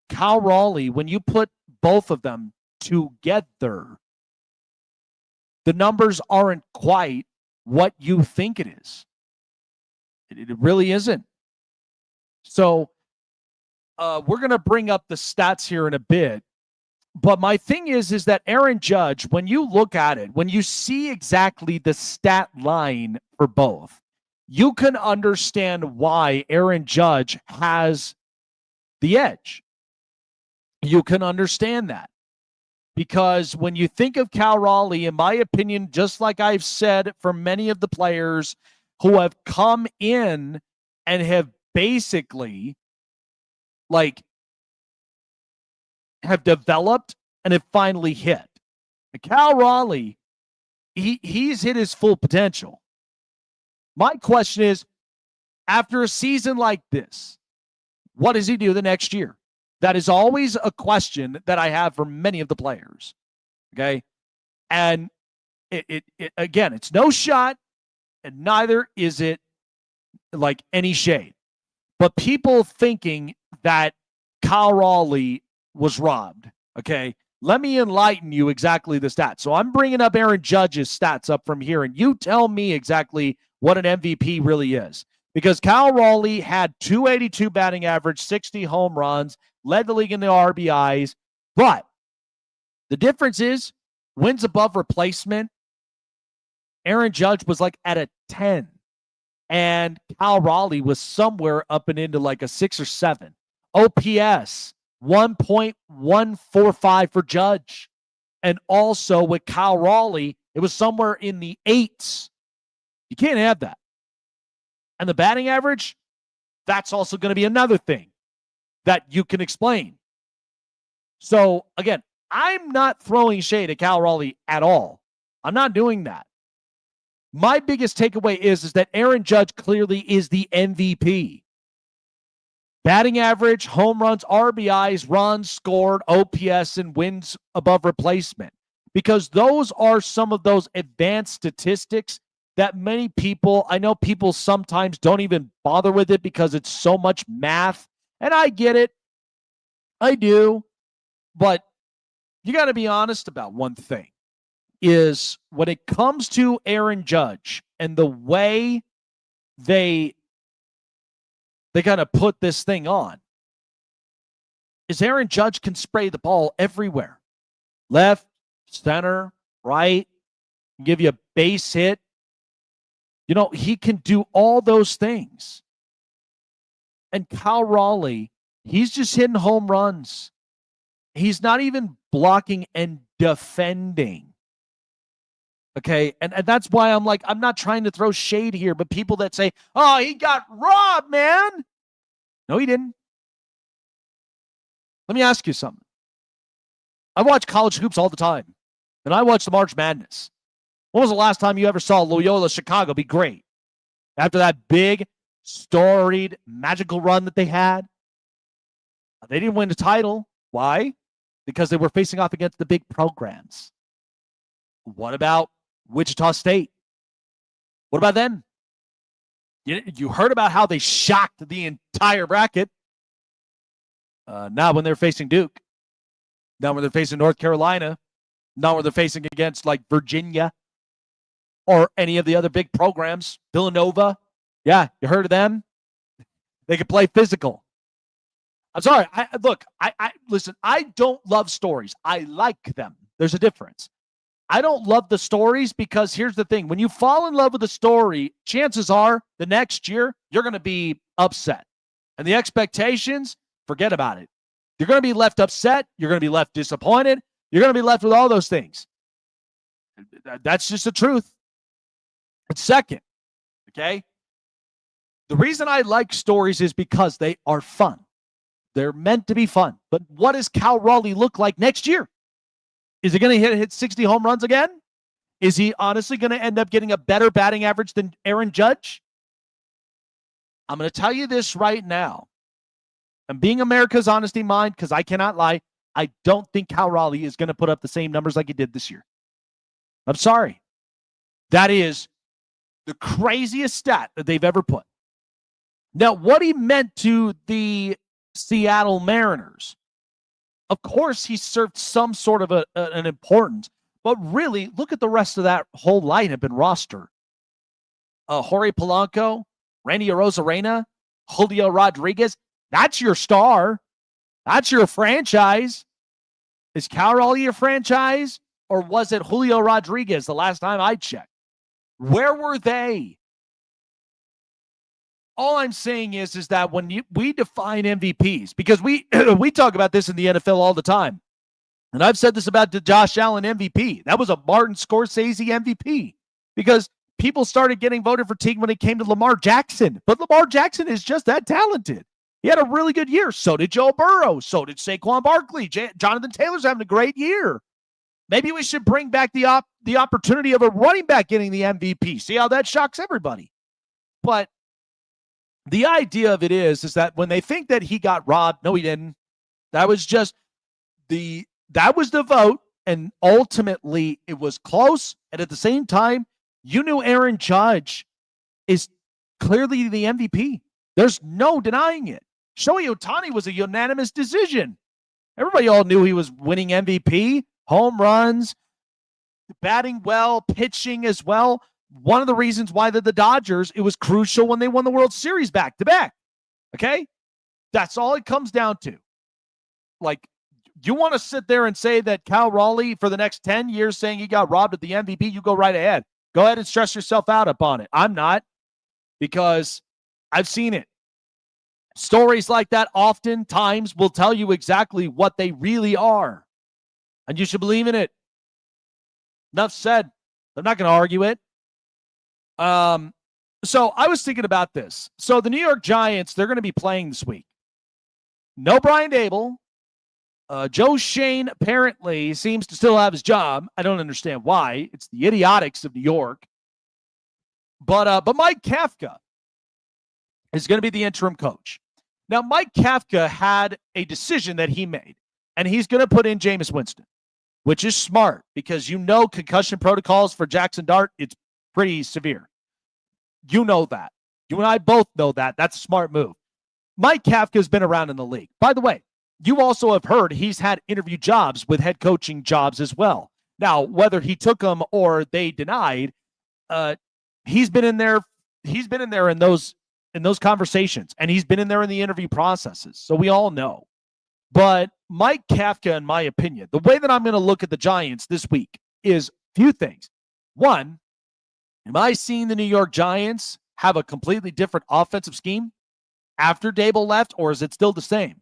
Cal Raleigh, when you put both of them together, the numbers aren't quite what you think it is. It really isn't. So we're going to bring up the stats here in a bit. But my thing is that Aaron Judge, when you look at it, when you see exactly the stat line for both, you can understand why Aaron Judge has the edge. You can understand that. Because when you think of Cal Raleigh, in my opinion, just like I've said for many of the players who have come in and have basically have developed and have finally hit. Cal Raleigh, he's hit his full potential. My question is, after a season like this, what does he do the next year? That is always a question that I have for many of the players. Okay. And it again, it's no shot, and neither is it like any shade. But people thinking that Cal Raleigh was robbed. Okay. Let me enlighten you exactly the stats. So I'm bringing up Aaron Judge's stats up from here, and you tell me exactly what an MVP really is. Because Cal Raleigh had 282 batting average, 60 home runs, led the league in the RBIs. But the difference is wins above replacement. Aaron Judge was like at a 10. And Cal Raleigh was somewhere up and into like a 6 or 7. OPS, 1.145 for Judge. And also with Cal Raleigh, It was somewhere in the 8s. You can't have that. And the batting average, that's also going to be another thing that you can explain. So, again, I'm not throwing shade at Cal Raleigh at all. I'm not doing that. My biggest takeaway is that Aaron Judge clearly is the MVP. Batting average, home runs, RBIs, runs scored, OPS, and wins above replacement. Because those are some of those advanced statistics that many people, I know people sometimes don't even bother with it because it's so much math. And I get it. I do. But you got to be honest about one thing, is when it comes to Aaron Judge and the way they kind of put this thing on, is Aaron Judge can spray the ball everywhere. Left, center, right, give you a base hit. You know, he can do all those things. And Cal Raleigh, he's just hitting home runs. He's not even blocking and defending. Okay, and that's why I'm like, I'm not trying to throw shade here, but people that say, oh, he got robbed, man. No, he didn't. Let me ask you something. I watch college hoops all the time, and I watch the March Madness. When was the last time you ever saw Loyola Chicago be great? After that big, storied, magical run that they had? They didn't win the title. Why? Because they were facing off against the big programs. What about Wichita State? What about them? You heard about how they shocked the entire bracket. Now when they're facing Duke, now when they're facing North Carolina, now when they're facing against like Virginia or any of the other big programs, Villanova. Yeah, you heard of them? They can play physical. I'm sorry. Listen, I don't love stories. I like them. There's a difference. I don't love the stories because here's the thing. When you fall in love with a story, chances are the next year you're going to be upset. And the expectations, forget about it. You're going to be left upset. You're going to be left disappointed. You're going to be left with all those things. That's just the truth. And second, okay, the reason I like stories is because they are fun. They're meant to be fun. But what does Cal Raleigh look like next year? Is he going to hit 60 home runs again? Is he honestly going to end up getting a better batting average than Aaron Judge? I'm going to tell you this right now. I'm being America's honesty mind because I cannot lie. I don't think Cal Raleigh is going to put up the same numbers like he did this year. I'm sorry. That is the craziest stat that they've ever put. Now, what he meant to the Seattle Mariners, of course, he served some sort of an importance, but really, look at the rest of that whole lineup and roster. Jorge Polanco, Randy Arozarena, Julio Rodriguez. That's your star. That's your franchise. Is Cal Raleigh your franchise, or was it Julio Rodriguez the last time I checked? Where were they? All I'm saying is that when we define MVPs, because we talk about this in the NFL all the time, and I've said this about the Josh Allen MVP. That was a Martin Scorsese MVP because people started getting voted for team when it came to Lamar Jackson. But Lamar Jackson is just that talented. He had a really good year. So did Joe Burrow. So did Saquon Barkley. Jonathan Taylor's having a great year. Maybe we should bring back the opportunity of a running back getting the MVP. See how that shocks everybody. But the idea of it is that when they think that he got robbed, no, he didn't. That was just the vote, and ultimately it was close. And at the same time, you knew Aaron Judge is clearly the MVP. There's no denying it. Shohei Ohtani was a unanimous decision. Everybody all knew he was winning MVP, home runs, batting well, pitching as well. One of the reasons why the Dodgers, it was crucial when they won the World Series back-to-back. Okay? That's all it comes down to. Like, you want to sit there and say that Cal Raleigh for the next 10 years saying he got robbed at the MVP, you go right ahead. Go ahead and stress yourself out upon it. I'm not, because I've seen it. Stories like that oftentimes will tell you exactly what they really are. And you should believe in it. Enough said. I'm not going to argue it. So I was thinking about this. So the New York Giants, they're going to be playing this week. No Brian Dable. Joe Shane apparently seems to still have his job. I don't understand why. It's the idiotics of New York. But Mike Kafka is going to be the interim coach. Now, Mike Kafka had a decision that he made, and he's going to put in Jameis Winston, which is smart because concussion protocols for Jackson Dart, it's pretty severe. You know that. You and I both know that. That's a smart move. Mike Kafka has been around in the league. By the way, you also have heard he's had interview jobs with head coaching jobs as well. Now, whether he took them or they denied, he's been in there. He's been in there in those conversations, and he's been in there in the interview processes. So we all know. But Mike Kafka, in my opinion, the way that I'm going to look at the Giants this week is a few things. One, am I seeing the New York Giants have a completely different offensive scheme after Dable left, or is it still the same?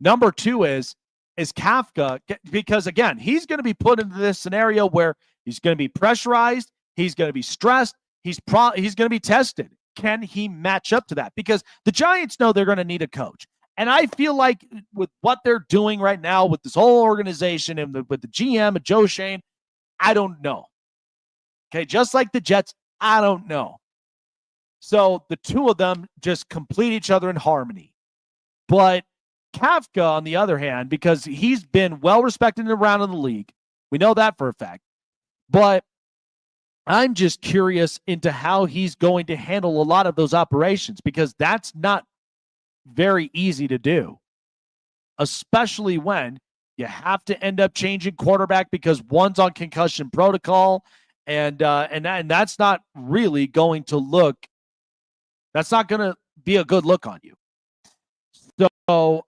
Number two is Kafka, because, again, he's going to be put into this scenario where he's going to be pressurized, he's going to be stressed, he's going to be tested. Can he match up to that? Because the Giants know they're going to need a coach. And I feel like with what they're doing right now with this whole organization and with the GM and Joe Shane, I don't know. Okay, just like the Jets, I don't know. So the two of them just complete each other in harmony. But Kafka, on the other hand, because he's been well-respected around in the league, we know that for a fact. But I'm just curious into how he's going to handle a lot of those operations, because that's not very easy to do, especially when you have to end up changing quarterback because one's on concussion protocol, and that's not really going to look. That's not going to be a good look on you. So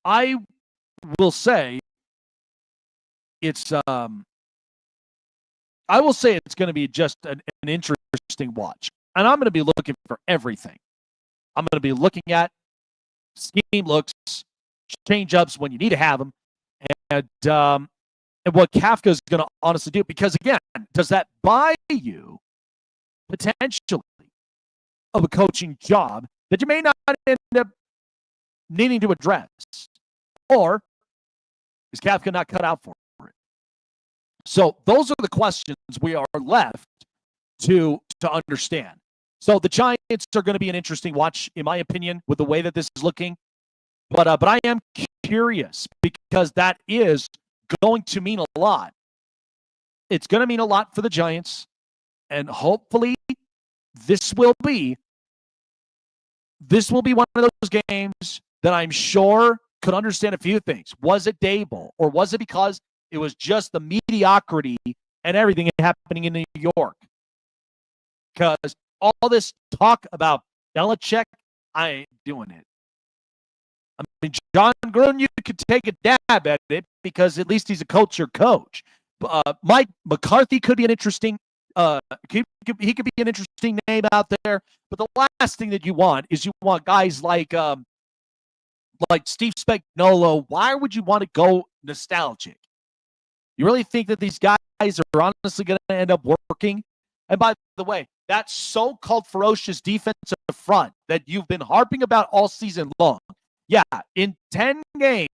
I will say it's I will say it's going to be just an interesting watch. And I'm going to be looking for everything. I'm going to be looking at scheme looks, change-ups when you need to have them, and what Kafka is going to honestly do. Because, again, does that buy you potentially of a coaching job that you may not end up needing to address? Or is Kafka not cut out for it? So those are the questions we are left to understand. So the Giants are going to be an interesting watch, in my opinion, with the way that this is looking. But I am curious because that is going to mean a lot. It's going to mean a lot for the Giants, and hopefully this will be one of those games that I'm sure could understand a few things. Was it Dable, or was it because it was just the mediocrity and everything happening in New York? Because all this talk about Belichick, I ain't doing it. I mean, John Gruden, you could take a dab at it because at least he's a culture coach. Mike McCarthy could be an interesting he could be an interesting name out there. But the last thing that you want is guys like Steve Spagnuolo. Why would you want to go nostalgic? You really think that these guys are honestly going to end up working? And by the way, that so-called ferocious defensive front that you've been harping about all season long, yeah, in 10 games,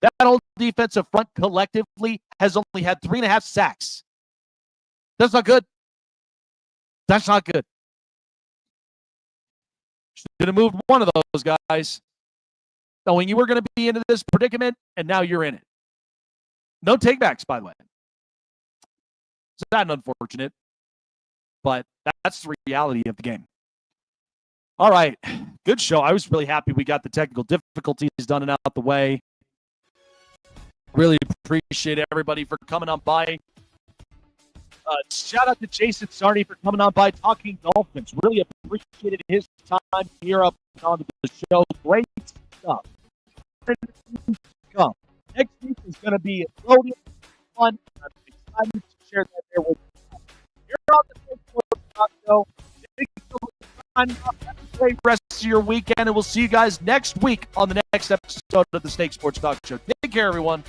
that whole defensive front collectively has only had 3.5 sacks. That's not good. That's not good. Should have moved one of those guys, knowing you were going to be into this predicament, and now you're in it. No takebacks, by the way. It's not unfortunate, but that's the reality of the game. All right, good show. I was really happy we got the technical difficulties done and out the way. Really appreciate everybody for coming on by. Shout out to Jason Sarney for coming on by talking Dolphins. Really appreciated his time here up on the show. Great stuff. Next week is going to be loaded fun. I'm excited to share that there with you. You're on the Snake Sports Talk Show. Have a great rest of your weekend, and we'll see you guys next week on the next episode of the Snake Sports Talk Show. Take care, everyone.